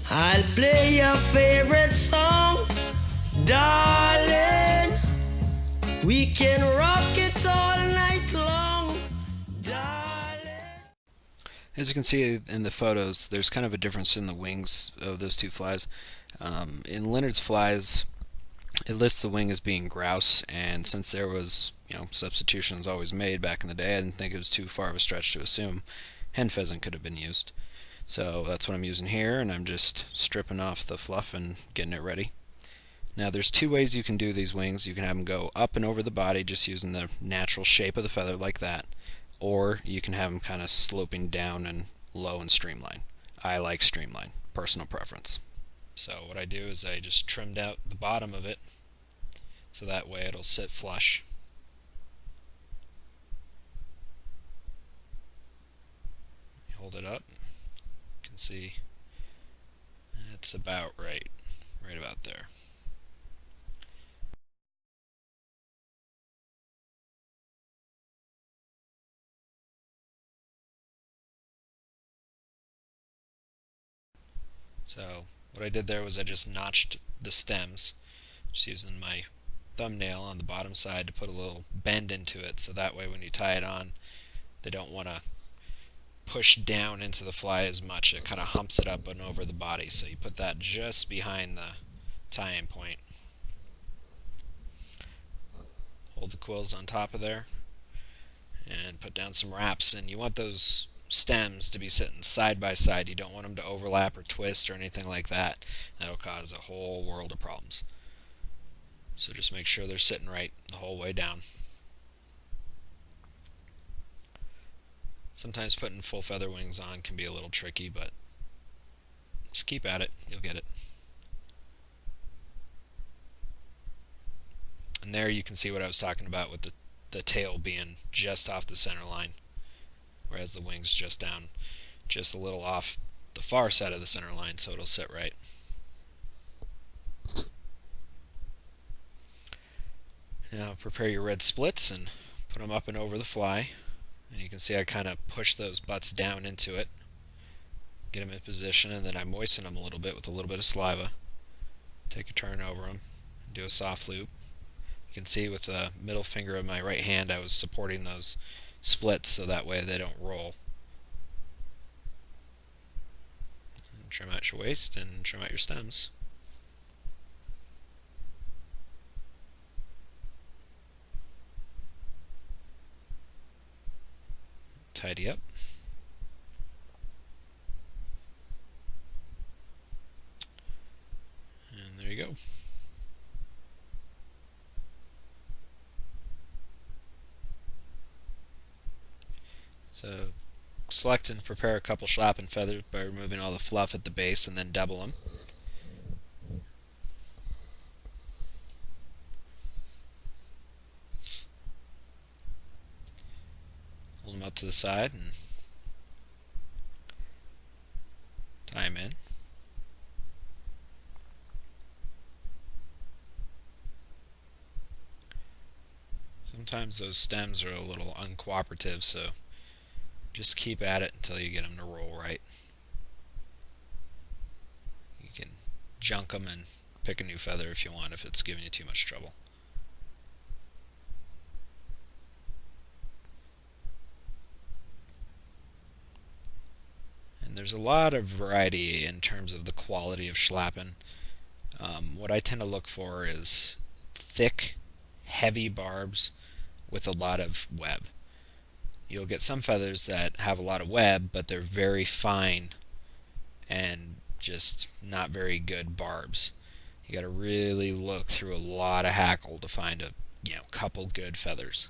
I'll play your favorite song, darling. We can rock it all night long, darling. As you can see in the photos, there's kind of a difference in the wings of those two flies. In Leonard's flies, it lists the wing as being grouse, and since there was, substitutions always made back in the day, I didn't think it was too far of a stretch to assume hen pheasant could have been used. So that's what I'm using here, and I'm just stripping off the fluff and getting it ready. Now there's two ways you can do these wings. You can have them go up and over the body just using the natural shape of the feather like that, or you can have them kind of sloping down and low and streamline. I like streamline, personal preference. So what I do is I just trimmed out the bottom of it so that way it'll sit flush. Hold it up, you can see it's about right about there. So what I did there was I just notched the stems, just using my thumbnail on the bottom side to put a little bend into it, so that way when you tie it on, they don't want to push down into the fly as much. It kind of humps it up and over the body, so you put that just behind the tying point. Hold the quills on top of there and put down some wraps, and you want those stems to be sitting side by side. You don't want them to overlap or twist or anything like that. That'll cause a whole world of problems. So just make sure they're sitting right the whole way down. Sometimes putting full feather wings on can be a little tricky, but just keep at it, you'll get it. And there you can see what I was talking about with the tail being just off the center line, whereas the wings just down just a little off the far side of the center line, so it'll sit right. Now prepare your red splits and put them up and over the fly. And you can see I kind of push those butts down into it, get them in position, and then I moisten them a little bit with a little bit of saliva. Take a turn over them, do a soft loop. You can see with the middle finger of my right hand I was supporting those splits so that way they don't roll. And trim out your waist and trim out your stems. Tidy up. And there you go. So select and prepare a couple schlappen feathers by removing all the fluff at the base and then double them. Hold them up to the side and tie them in. Sometimes those stems are a little uncooperative, so just keep at it until you get them to roll right. You can junk them and pick a new feather if you want, if it's giving you too much trouble. And there's a lot of variety in terms of the quality of schlappen. What I tend to look for is thick, heavy barbs with a lot of web. You'll get some feathers that have a lot of web, but they're very fine and just not very good barbs. You got to really look through a lot of hackle to find a couple good feathers.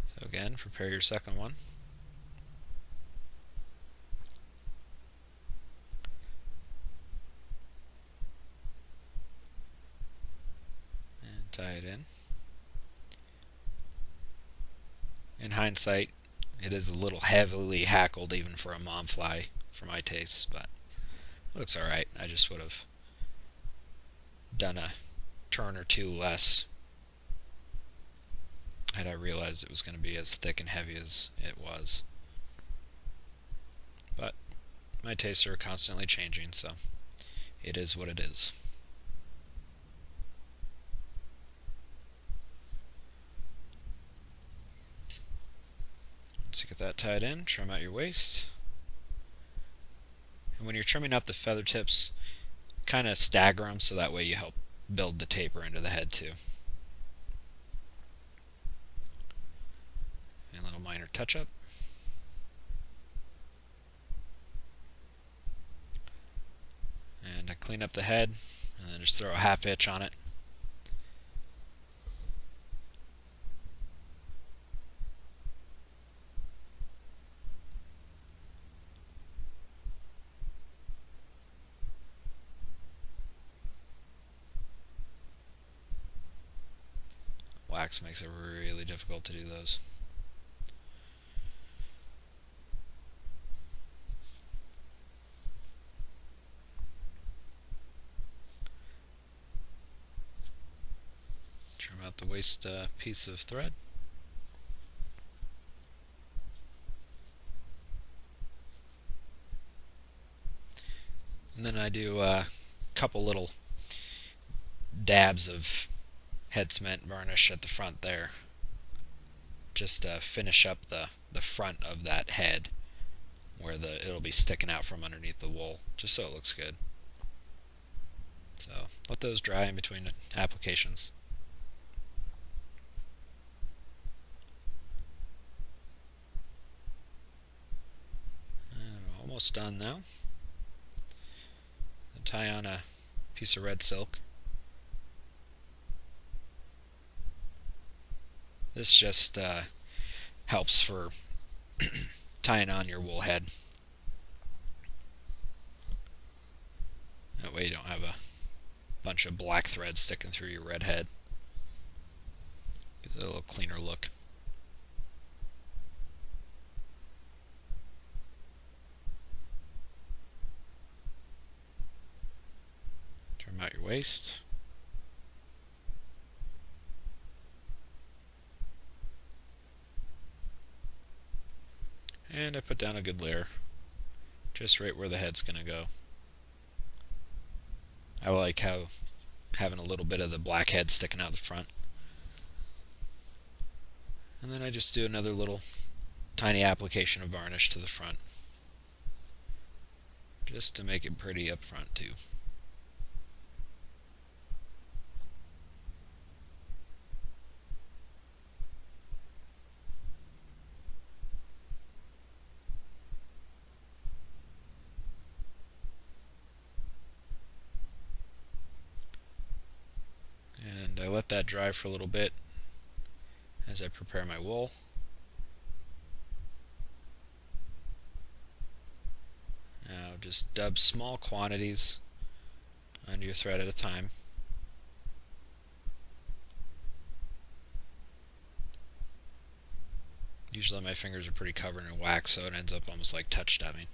So again, prepare your second one. And tie it in. In hindsight, it is a little heavily hackled even for a mom fly for my tastes, but it looks alright. I just would have done a turn or two less had I realized it was going to be as thick and heavy as it was. But my tastes are constantly changing, so it is what it is. Once you get that tied in, trim out your waist. And when you're trimming out the feather tips, kind of stagger them so that way you help build the taper into the head too. And a little minor touch up. And I clean up the head and then just throw a half hitch on it. Wax makes it really difficult to do those. Trim out the waist piece of thread. And then I do a couple little dabs of head cement varnish at the front there, just to finish up the front of that head where it'll be sticking out from underneath the wool, just so it looks good. So let those dry in between applications. I'm almost done now. I'll tie on a piece of red silk. This just helps for tying on your wool head. That way you don't have a bunch of black thread sticking through your red head. Gives it a little cleaner look. Trim out your waist. And I put down a good layer, just right where the head's going to go. I like how having a little bit of the black head sticking out the front. And then I just do another little tiny application of varnish to the front, just to make it pretty up front too. And I let that dry for a little bit as I prepare my wool. Now just dub small quantities onto your thread at a time. Usually my fingers are pretty covered in wax, so it ends up almost like touch dubbing.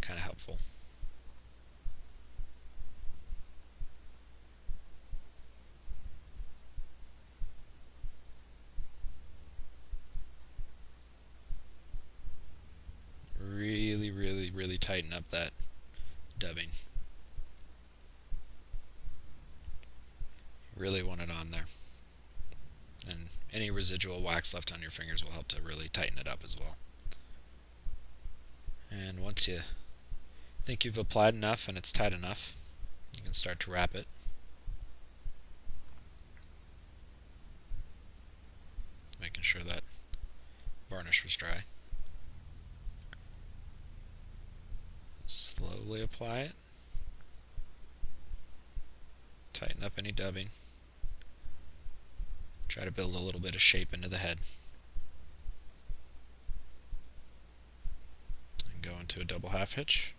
Kind of helpful. Really tighten up that dubbing. Really want it on there. And any residual wax left on your fingers will help to really tighten it up as well. And once you think you've applied enough and it's tight enough, you can start to wrap it. Making sure that varnish was dry. Slowly apply it. Tighten up any dubbing. Try to build a little bit of shape into the head. And go into a double half hitch.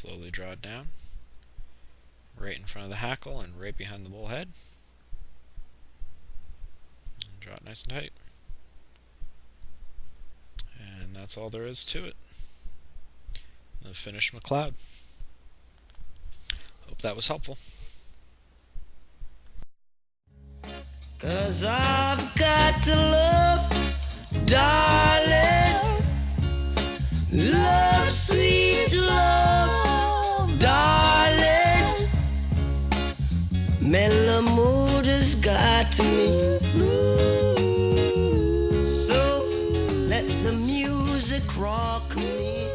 Slowly draw it down, right in front of the hackle and right behind the bull head. And draw it nice and tight. And that's all there is to it. The finished McCloud. Hope that was helpful. 'Cause I've got to love, darling. Love, sweet love, darling. Mellow mood has got to me. So let the music rock me.